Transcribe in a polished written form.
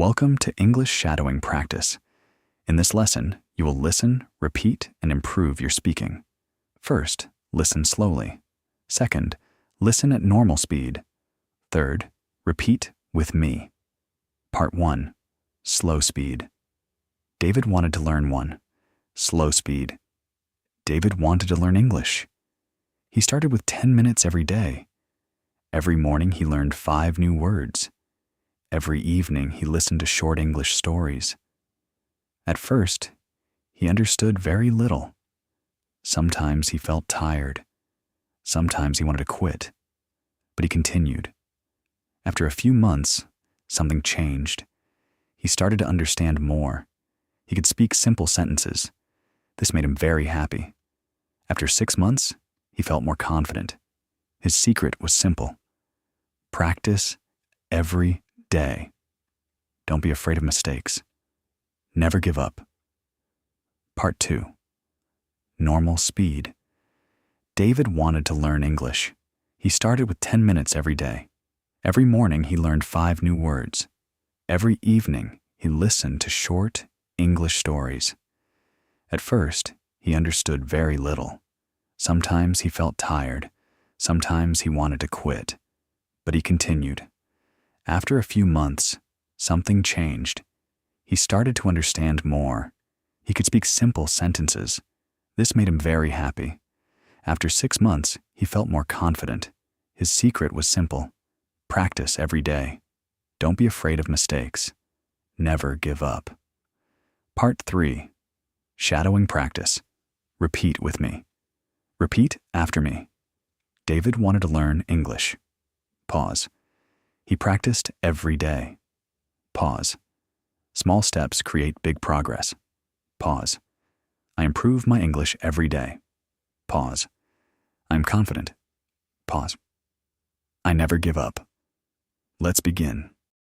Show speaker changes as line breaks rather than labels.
Welcome to English Shadowing Practice. In this lesson, you will listen, repeat, and improve your speaking. First, listen slowly. Second, listen at normal speed. Third, repeat with me. Part 1. Slow speed. David wanted to learn 1. Slow speed. David wanted to learn English. He started with 10 minutes every day. Every morning he learned 5 new words. Every evening he listened to short English stories. At first, he understood very little. Sometimes he felt tired. Sometimes he wanted to quit. But he continued. After a few months, something changed. He started to understand more. He could speak simple sentences. This made him very happy. After 6 months, he felt more confident. His secret was simple. Practice every day. Don't be afraid of mistakes. Never give up. Part 2. Normal speed. David wanted to learn English. He started with 10 minutes every day. Every morning he learned 5 new words. Every evening he listened to short English stories. At first, he understood very little. Sometimes he felt tired. Sometimes he wanted to quit. But he continued. After a few months, something changed. He started to understand more. He could speak simple sentences. This made him very happy. After 6 months, he felt more confident. His secret was simple. Practice every day. Don't be afraid of mistakes. Never give up. Part 3. Shadowing practice. Repeat with me. Repeat after me. David wanted to learn English. Pause. He practiced every day. Pause. Small steps create big progress. Pause. I improve my English every day. Pause. I'm confident. Pause. I never give up. Let's begin.